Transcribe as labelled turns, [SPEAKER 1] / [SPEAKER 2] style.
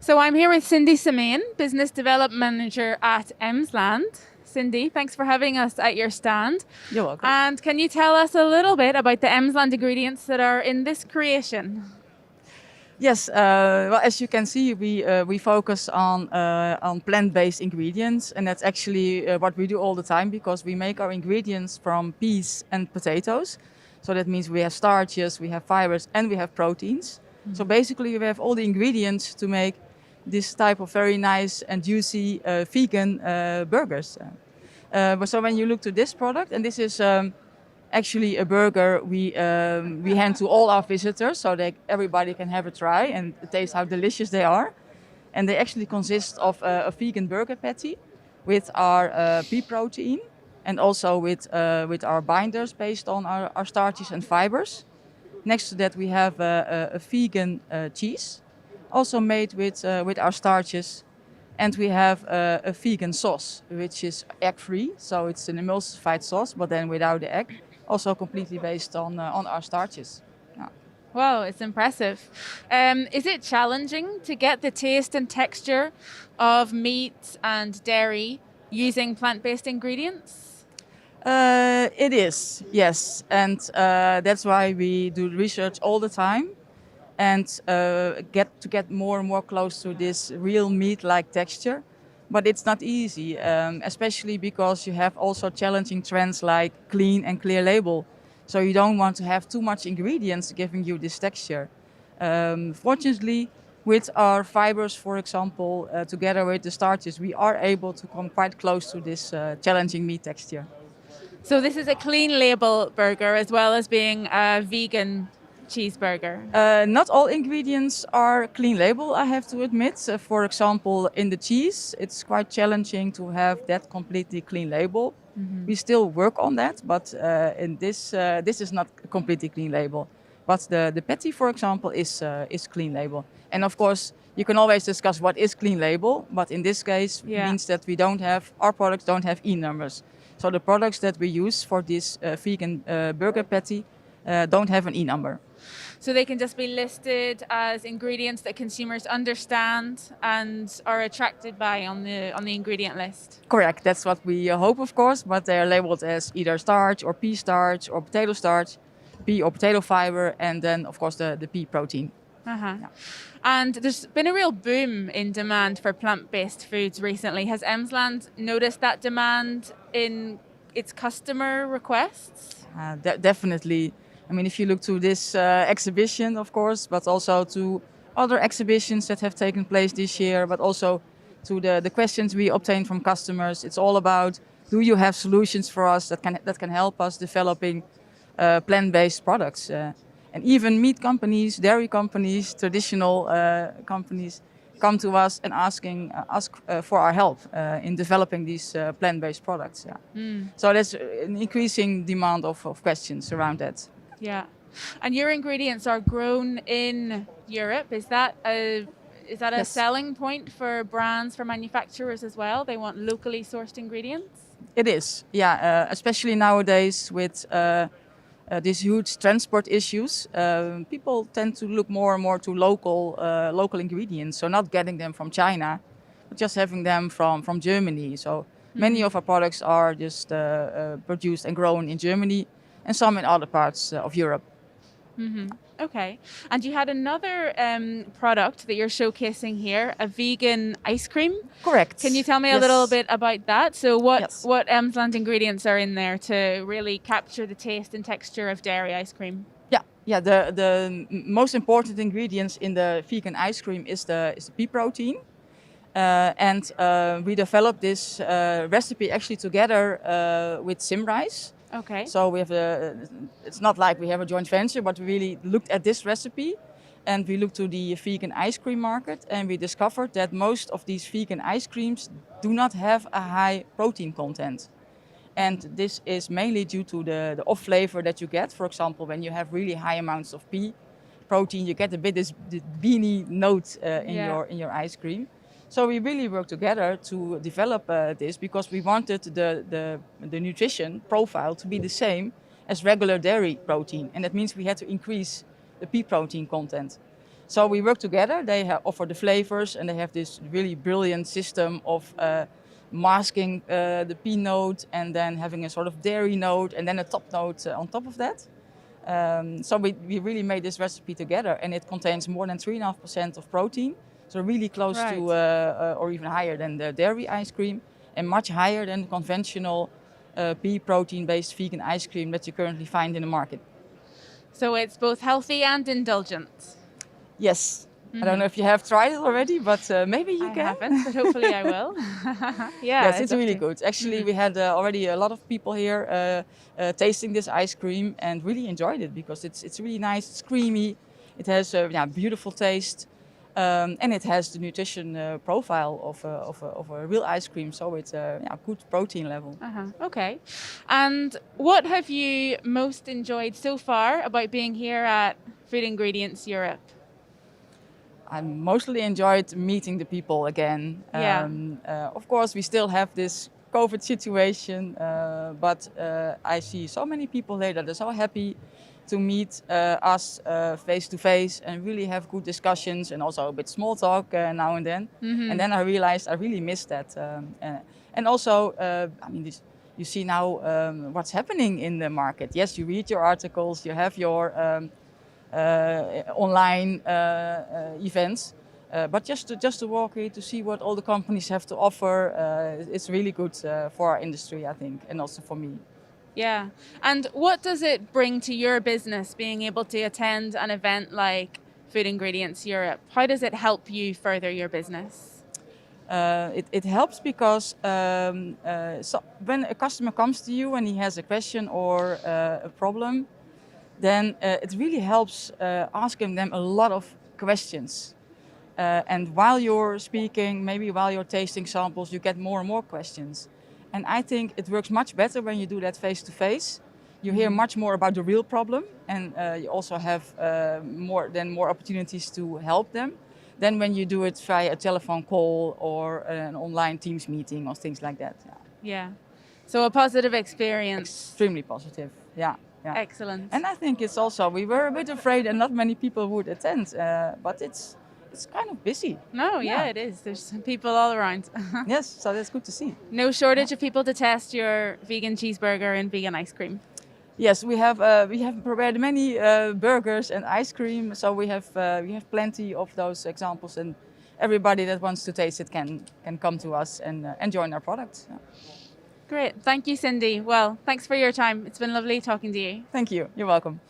[SPEAKER 1] So I'm here with Cindy Semeijn, Business Development Manager at Emsland. Cindy, thanks for having us at your stand.
[SPEAKER 2] You're welcome.
[SPEAKER 1] And can you tell us a little bit about the Emsland ingredients that are in this creation?
[SPEAKER 2] Yes, well, as you can see, we focus on plant-based ingredients, and that's actually what we do all the time because we make our ingredients from peas and potatoes. So that means we have starches, we have fibers, and we have proteins. So basically, we have all the ingredients to make this type of very nice and juicy vegan burgers. So when you look to this product, and this is actually a burger we hand to all our visitors so that everybody can have a try and taste how delicious they are. And they actually consist of a vegan burger patty with our pea protein and also with our binders based on our starches and fibers. Next to that we have a vegan cheese, also made with our starches. And we have a vegan sauce, which is egg-free, so it's an emulsified sauce, but then without the egg, also completely based on our starches. Yeah.
[SPEAKER 1] Wow, it's impressive. Is it challenging to get the taste and texture of meat and dairy using plant-based ingredients?
[SPEAKER 2] It is, yes, and that's why we do research all the time and get more and more close to this real meat-like texture. But it's not easy, especially because you have also challenging trends like clean and clear label. So you don't want to have too much ingredients giving you this texture. Fortunately, with our fibers, for example, together with the starches, we are able to come quite close to this challenging meat texture.
[SPEAKER 1] So this is a clean label burger as well as being a vegan cheeseburger.
[SPEAKER 2] Not all ingredients are clean label, I have to admit. For example, in the cheese, it's quite challenging to have that completely clean label. We still work on that, but in this is not a completely clean label. But the patty, for example, is clean label. And of course, you can always discuss what is clean label, but in this case,
[SPEAKER 1] Yeah.
[SPEAKER 2] means that our products don't have E numbers. So the products that we use for this vegan burger patty don't have an E number.
[SPEAKER 1] So they can just be listed as ingredients that consumers understand and are attracted by on the ingredient list.
[SPEAKER 2] Correct, that's what we hope, of course, but they are labeled as either starch or pea starch or potato starch, pea or potato fiber, and then, of course, the pea protein.
[SPEAKER 1] Uh-huh. Yeah. And there's been a real boom in demand for plant-based foods recently. Has Emsland noticed that demand in its customer requests?
[SPEAKER 2] Definitely. I mean, if you look to this exhibition, of course, but also to other exhibitions that have taken place this year, but also to the questions we obtain from customers, it's all about, do you have solutions for us that can help us developing plant-based products? And even meat companies, dairy companies, traditional companies come to us and ask for our help in developing these plant-based products. Yeah. So there's an increasing demand of questions around that.
[SPEAKER 1] Yeah. And your ingredients are grown in Europe. Is that a
[SPEAKER 2] Yes.
[SPEAKER 1] selling point for brands, for manufacturers as well? They want locally sourced ingredients?
[SPEAKER 2] It is, yeah, especially nowadays with these huge transport issues. People tend to look more and more to local ingredients, so not getting them from China, but just having them from Germany. So many of our products are just produced and grown in Germany and some in other parts of Europe.
[SPEAKER 1] Okay. And you had another product that you're showcasing here, a vegan ice cream.
[SPEAKER 2] Correct.
[SPEAKER 1] Can you tell me a
[SPEAKER 2] Yes.
[SPEAKER 1] little bit about that? So
[SPEAKER 2] Yes.
[SPEAKER 1] what Emsland ingredients are in there to really capture the taste and texture of dairy ice cream?
[SPEAKER 2] Yeah. The most important ingredients in the vegan ice cream is the pea protein. And we developed this recipe actually together with Symrise.
[SPEAKER 1] Okay.
[SPEAKER 2] So we have it's not like we have a joint venture, but we really looked at this recipe and we looked to the vegan ice cream market and we discovered that most of these vegan ice creams do not have a high protein content. And this is mainly due to the off flavor that you get. For example, when you have really high amounts of pea protein, you get a bit this beany note in your ice cream. So we really worked together to develop this because we wanted the nutrition profile to be the same as regular dairy protein. And that means we had to increase the pea protein content. So we work together. They offer the flavors, and they have this really brilliant system of masking the pea note and then having a sort of dairy note and then a top note on top of that. So we really made this recipe together, and it contains more than 3.5% of protein. So really close
[SPEAKER 1] Right.
[SPEAKER 2] to, or even higher than the dairy ice cream, and much higher than the conventional pea protein-based vegan ice cream that you currently find in the market.
[SPEAKER 1] So it's both healthy and indulgent.
[SPEAKER 2] Yes. I don't know if you have tried it already, but maybe you
[SPEAKER 1] I
[SPEAKER 2] can.
[SPEAKER 1] haven't, but hopefully I will. Yeah.
[SPEAKER 2] Yes, it's
[SPEAKER 1] I'd love
[SPEAKER 2] really
[SPEAKER 1] to.
[SPEAKER 2] good. Actually, we had already a lot of people here tasting this ice cream and really enjoyed it because it's really nice, it's creamy, it has a beautiful taste, and it has the nutrition profile of a real ice cream, so it's a good protein level.
[SPEAKER 1] Okay. And what have you most enjoyed so far about being here at Food Ingredients Europe?
[SPEAKER 2] I mostly enjoyed meeting the people again.
[SPEAKER 1] Yeah.
[SPEAKER 2] Of course, we still have this COVID situation, but I see so many people here that are so happy to meet us face to face and really have good discussions and also a bit small talk now and then. And then I realized I really missed that. And also, I mean, you see now what's happening in the market. Yes, you read your articles, you have your online events. But just to walk here to see what all the companies have to offer, it's really good for our industry, I think, and also for me.
[SPEAKER 1] Yeah. And what does it bring to your business being able to attend an event like Food Ingredients Europe? How does it help you further your business?
[SPEAKER 2] It helps because so when a customer comes to you and he has a question or a problem, then it really helps asking them a lot of questions. And while you're speaking, maybe while you're tasting samples, you get more and more questions. And I think it works much better when you do that face to face. You hear much more about the real problem, and you also have more opportunities to help them than when you do it via a telephone call or an online Teams meeting or things like that.
[SPEAKER 1] Yeah. So a positive experience.
[SPEAKER 2] Extremely positive. Yeah.
[SPEAKER 1] Excellent.
[SPEAKER 2] And I think it's also, we were a bit afraid that not many people would attend, but it's kind of busy.
[SPEAKER 1] No, yeah, it is. There's people all around.
[SPEAKER 2] Yes, so that's good to see.
[SPEAKER 1] No shortage of people to test your vegan cheeseburger and vegan ice cream.
[SPEAKER 2] Yes, we have prepared many burgers and ice cream, so we have plenty of those examples, and everybody that wants to taste it can come to us and join our products. Yeah.
[SPEAKER 1] Great. Thank you, Cindy. Well, thanks for your time. It's been lovely talking to you.
[SPEAKER 2] Thank you. You're welcome.